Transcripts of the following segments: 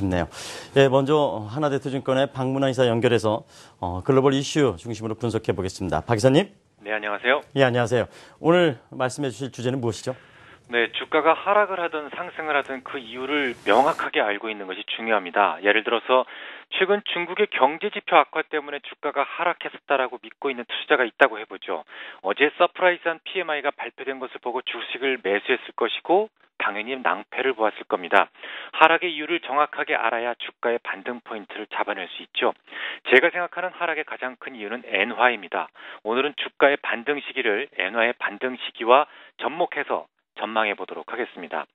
싶네요. 예, 먼저 하나대투증권의 박문환 이사 연결해서 글로벌 이슈 중심으로 분석해 보겠습니다. 박 이사님. 네, 안녕하세요. 예, 안녕하세요. 오늘 말씀해 주실 주제는 무엇이죠? 네, 주가가 하락을 하든 상승을 하든 그 이유를 명확하게 알고 있는 것이 중요합니다. 예를 들어서 최근 중국의 경제지표 악화 때문에 주가가 하락했었다라고 믿고 있는 투자자가 있다고 해보죠. 어제 서프라이즈한 PMI가 발표된 것을 보고 주식을 매수했을 것이고 당연히 낭패를 보았을 겁니다. 하락의 이유를 정확하게 알아야 주가의 반등 포인트를 잡아낼 수 있죠. 제가 생각하는 하락의 가장 큰 이유는 엔화입니다. 오늘은 주가의 반등 시기를 엔화의 반등 시기와 접목해서 전망해 보도록 하겠습니다.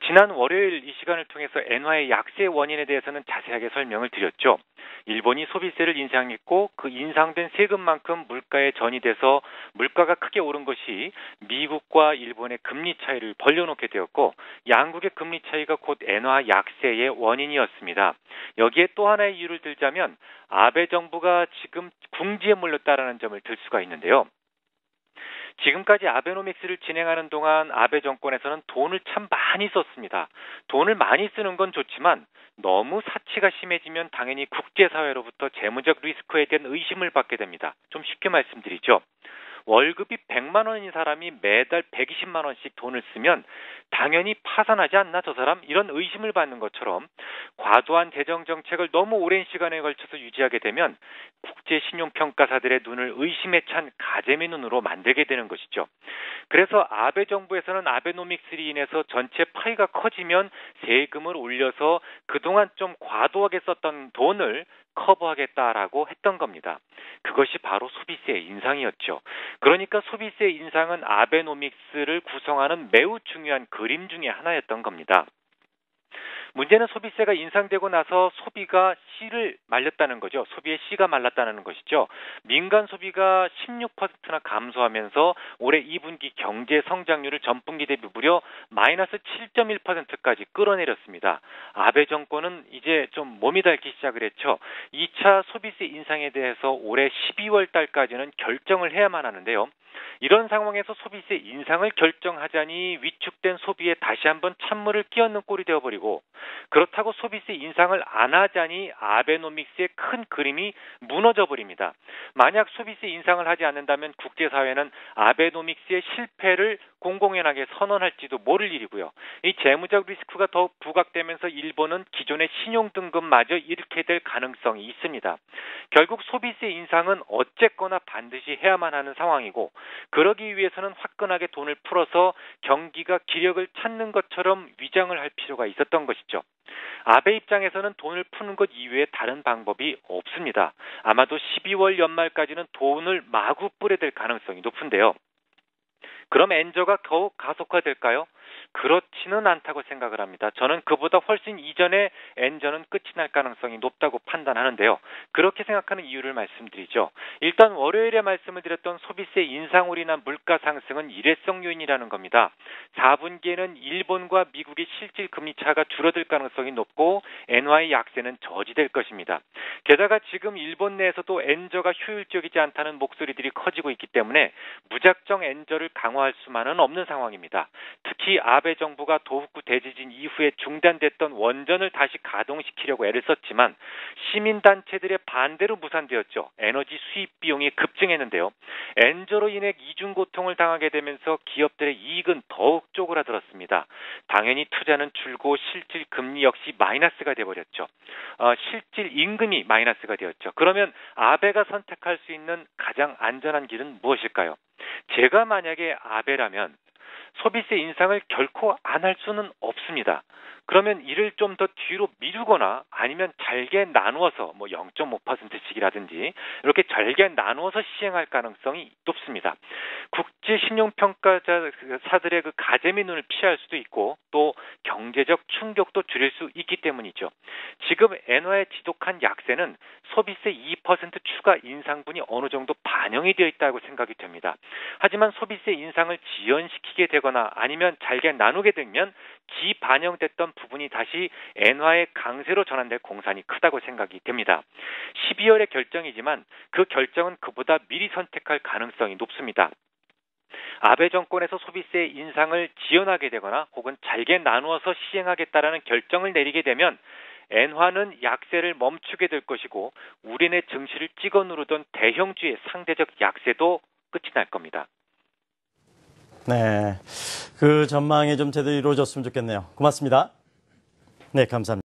지난 월요일 이 시간을 통해서 엔화의 약세 원인에 대해서는 자세하게 설명을 드렸죠. 일본이 소비세를 인상했고 그 인상된 세금만큼 물가에 전이돼서 물가가 크게 오른 것이 미국과 일본의 금리 차이를 벌려놓게 되었고 양국의 금리 차이가 곧 엔화 약세의 원인이었습니다. 여기에 또 하나의 이유를 들자면 아베 정부가 지금 궁지에 몰렸다라는 점을 들 수가 있는데요. 지금까지 아베노믹스를 진행하는 동안 아베 정권에서는 돈을 참 많이 썼습니다. 돈을 많이 쓰는 건 좋지만 너무 사치가 심해지면 당연히 국제사회로부터 재무적 리스크에 대한 의심을 받게 됩니다. 좀 쉽게 말씀드리죠. 월급이 100만 원인 사람이 매달 120만 원씩 돈을 쓰면 당연히 파산하지 않나 저 사람? 이런 의심을 받는 것처럼 과도한 재정 정책을 너무 오랜 시간에 걸쳐서 유지하게 되면 국제 신용평가사들의 눈을 의심에 찬 가재미 눈으로 만들게 되는 것이죠. 그래서 아베 정부에서는 아베노믹스로 인해서 전체 파이가 커지면 세금을 올려서 그동안 좀 과도하게 썼던 돈을 커버하겠다라고 했던 겁니다. 그것이 바로 소비세 인상이었죠. 그러니까 소비세 인상은 아베노믹스를 구성하는 매우 중요한 그림 중에 하나였던 겁니다. 문제는 소비세가 인상되고 나서 소비가 씨를 말렸다는 거죠. 소비의 씨가 말랐다는 것이죠. 민간 소비가 16%나 감소하면서 올해 2분기 경제 성장률을 전분기 대비 무려 마이너스 7.1%까지 끌어내렸습니다. 아베 정권은 이제 좀 몸이 닳기 시작을 했죠. 2차 소비세 인상에 대해서 올해 12월 달까지는 결정을 해야만 하는데요. 이런 상황에서 소비세 인상을 결정하자니 위축된 소비에 다시 한번 찬물을 끼얹는 꼴이 되어버리고 그렇다고 소비세 인상을 안 하자니 아베노믹스의 큰 그림이 무너져버립니다. 만약 소비세 인상을 하지 않는다면 국제사회는 아베노믹스의 실패를 공공연하게 선언할지도 모를 일이고요. 이 재무적 리스크가 더욱 부각되면서 일본은 기존의 신용등급마저 잃게 될 가능성이 있습니다. 결국 소비세 인상은 어쨌거나 반드시 해야만 하는 상황이고 그러기 위해서는 화끈하게 돈을 풀어서 경기가 기력을 찾는 것처럼 위장을 할 필요가 있었던 것이죠. 아베 입장에서는 돈을 푸는 것 이외에 다른 방법이 없습니다. 아마도 12월 연말까지는 돈을 마구 뿌려댈 가능성이 높은데요. 그럼 엔저가 더욱 가속화될까요? 그렇지는 않다고 생각을 합니다. 저는 그보다 훨씬 이전에 엔저는 끝이 날 가능성이 높다고 판단하는데요. 그렇게 생각하는 이유를 말씀드리죠. 일단 월요일에 말씀을 드렸던 소비세 인상으로 인한 물가 상승은 일회성 요인이라는 겁니다. 4분기에는 일본과 미국의 실질 금리 차가 줄어들 가능성이 높고 엔화의 약세는 저지될 것입니다. 게다가 지금 일본 내에서도 엔저가 효율적이지 않다는 목소리들이 커지고 있기 때문에 무작정 엔저를 강화할 수만은 없는 상황입니다. 특히 아베 정부가 도후쿠 대지진 이후에 중단됐던 원전을 다시 가동시키려고 애를 썼지만 시민단체들의 반대로 무산되었죠. 에너지 수입 비용이 급증했는데요. 엔저로 인해 이중 고통을 당하게 되면서 기업들의 이익은 더욱 쪼그라들었습니다. 당연히 투자는 줄고 실질 금리 역시 마이너스가 되어버렸죠. 실질 임금이 마이너스가 되었죠. 그러면 아베가 선택할 수 있는 가장 안전한 길은 무엇일까요? 제가 만약에 아베라면 소비세 인상을 결코 안 할 수는 없습니다. 그러면 이를 좀 더 뒤로 미루거나 아니면 잘게 나누어서 0.5%씩이라든지 이렇게 잘게 나누어서 시행할 가능성이 높습니다. 국제 신용평가사들의 그 가재미 눈을 피할 수도 있고 또 경제적 충격도 줄일 수 있기 때문이죠. 지금 엔화의 지독한 약세는 소비세 2% 추가 인상분이 어느 정도 반영이 되어 있다고 생각이 됩니다. 하지만 소비세 인상을 지연시키게 되거나 아니면 잘게 나누게 되면 기반영됐던 부분이 다시 엔화의 강세로 전환될 공산이 크다고 생각이 됩니다. 12월의 결정이지만 그 결정은 그보다 미리 선택할 가능성이 높습니다. 아베 정권에서 소비세 인상을 지연하게 되거나 혹은 잘게 나누어서 시행하겠다라는 결정을 내리게 되면 엔화는 약세를 멈추게 될 것이고 우리네 증시를 찍어 누르던 대형주의 상대적 약세도 끝이 날 겁니다. 네, 그 전망이 좀 제대로 이루어졌으면 좋겠네요. 고맙습니다. 네, 감사합니다.